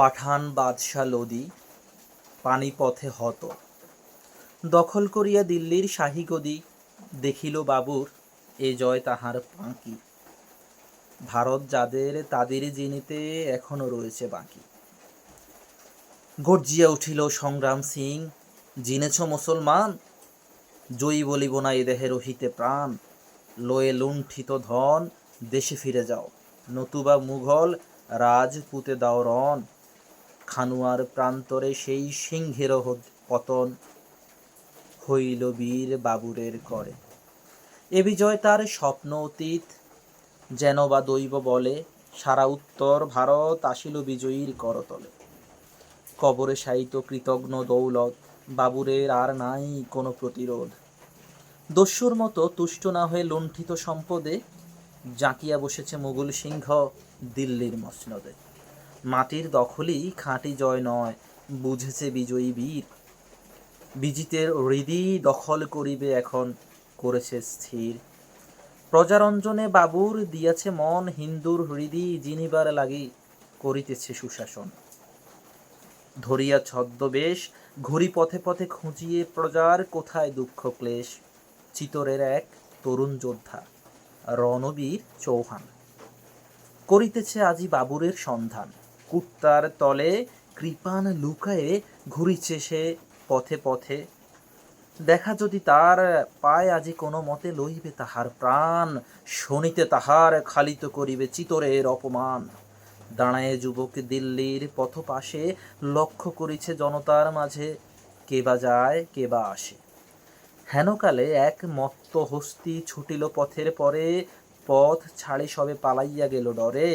পাঠান বাদশা লোদি পানিপথে হত, দখল করিয়া দিল্লীর শাহী গদি। দেখিল বাবুর এ জয় তাহার ফাঁকি। ভারত যাদের তাদের জিনিতে এখনো রয়েছে বাকি। গর্জিয়া উঠিল সংগ্রাম সিং, জিনেছ মুসলমান, জয়ী বলিব না এ দেহে রহিতে প্রাণ। লয়ে লুণ্ঠিত ধন দেশে ফিরে যাও, নতুবা মুঘল রাজপুতে দাও রণ। খানুয়ার প্রান্তরে সেই সিংহের পতন, হইল বীর বাবুরের করে। এ বিজয় তার স্বপ্ন অতীত, যেন বা দৈব বলে। সারা উত্তর ভারত আসিল বিজয়ীর করতলে। কবরে শায়িত কৃতঘ্ন দৌলত, বাবুরের আর নাই কোনো প্রতিরোধ। দস্যুর মতো তুষ্ট না হয়ে লুণ্ঠিত সম্পদে, জাঁকিয়া বসেছে মুঘল সিংহ দিল্লির মসনদে। মাটির দখলই খাঁটি জয় নয়, বুঝেছে বিজয়ী বীর। বিজিতের হৃদি দখল করিবে এখন, করেছে স্থির। প্রজারঞ্জনে বাবুর দিয়াছে মন, হিন্দুর হৃদি জিনিবার লাগি করিতেছে সুশাসন। ধরিয়া ছদ্মবেশ ঘুরি পথে পথে খুঁজিয়ে প্রজার কোথায় দুঃখ ক্লেশ। চিতরের এক তরুণ যোদ্ধা রণবীর চৌহান, করিতেছে আজি বাবুরের সন্ধান। কুত্তার তলে কৃপান লুকায়ে ঘুরিছে সে পথে পথে। দেখা যদি তার পায় আজি কোনো মতে, লইবে তাহার প্রাণ। শনিতে তাহার খালিত করিবে চিতরের অপমান। দাঁড়ায় যুবক দিল্লির পথ পাশে, লক্ষ্য করিছে জনতার মাঝে, কে বা যায় কে বা আসে। হেনকালে এক মত্ত হস্তি ছুটিল পথের পরে, পথ ছাড়ি সবে পালাইয়া গেল ডরে।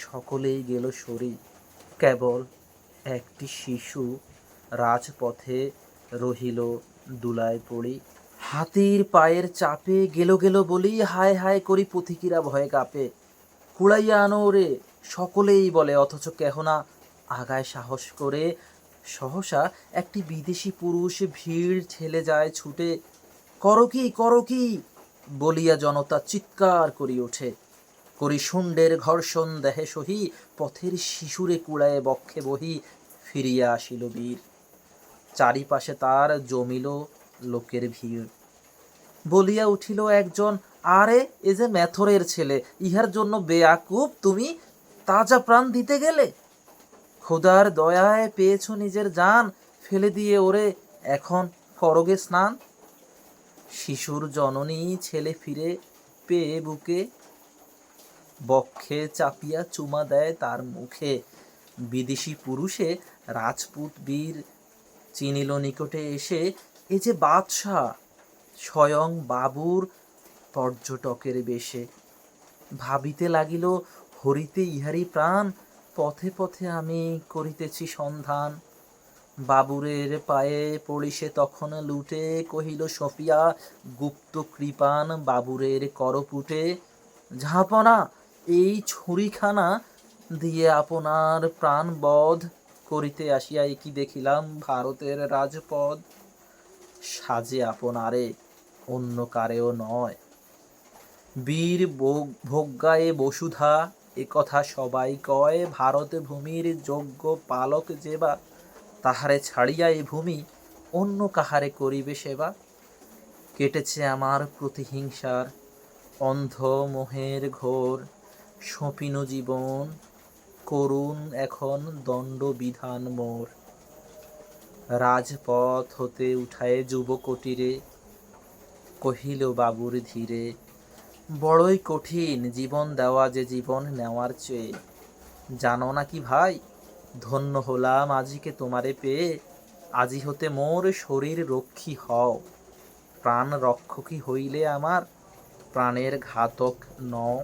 সকলেই গেল সরি, কেবল একটি শিশু রাজপথে রহিল দুলায় পড়ি। হাতির পায়ের চাপে গেল গেল বলি, হায় হায় করি পথিকীরা ভয়ে কাঁপে। কুড়াইয়া আনো ওরে, সকলেই বলে, অথচ কেহ না আগায় সাহস করে। সহসা একটি বিদেশি পুরুষ ভিড় ঠেলে যায় ছুটে। করো কি বলিয়া জনতা চিৎকার করি ওঠে। করি শুণ্ডের ঘর্ষণ দেহে সহি, পথের শিশুরে কুড়ায়ে বক্ষে বহি। ফিরিয়া আসিল বীর, চারিপাশে তার জমিল লোকের ভিড়। বলিয়া উঠিল একজন, আরে এ যে মেথরের ছেলে, ইহার জন্য বেয়াকুব তুমি তাজা প্রাণ দিতে গেলে। খোদার দয়ায় পেয়েছ নিজের জান, ফেলে দিয়ে ওরে এখন করগে স্নান। শিশুর জননী ছেলে ফিরে পেয়ে বুকে, বক্ষে চাপিয়া চুমা দেয় তার মুখে। বিদেশি পুরুষে রাজপুত বীর চিনিল নিকটে এসে, এ যে বাদশা স্বয়ং বাবুর পর্যটকের বেশে। ভাবিতে লাগিল হরিতে ইহারি প্রাণ, পথে পথে আমি করিতেছি সন্ধান। বাবুরের পায়ে পড়ি সে তখন লুটে, কহিল সফিয়া গুপ্ত কৃপান বাবুরের করপুটে। ঝাঁপনা এই ছুরিখানা দিয়ে আপনার প্রাণ বধ করিতে আসিয়া কি দেখিলাম ভারতের রাজপদ। সাজে আপনারে অন্য কারেও নয়, বীর ভোগ্যায়ে বসুধা এ কথা সবাই কয়। ভারত ভূমির যোগ্য পালক যেবা, তাহারে ছাড়িয়া এ ভূমি অন্য কাহারে করিবে সেবা। কেটেছে আমার প্রতিহিংসার অন্ধ মোহের ঘোর, সপিন জীবন করুণ এখন দণ্ড বিধান মোর। রাজপথ হতে উঠায় যুবকটিরে, কহিল বাবুর ধীরে, বড়ই কঠিন জীবন দেওয়া যে জীবন নেওয়ার চেয়ে। জানো না কি ভাই, ধন্য হলাম আজিকে তোমারে পেয়ে। আজি হতে মোর শরীর রক্ষী হও, প্রাণ রক্ষকী হইলে আমার প্রাণের ঘাতক নও।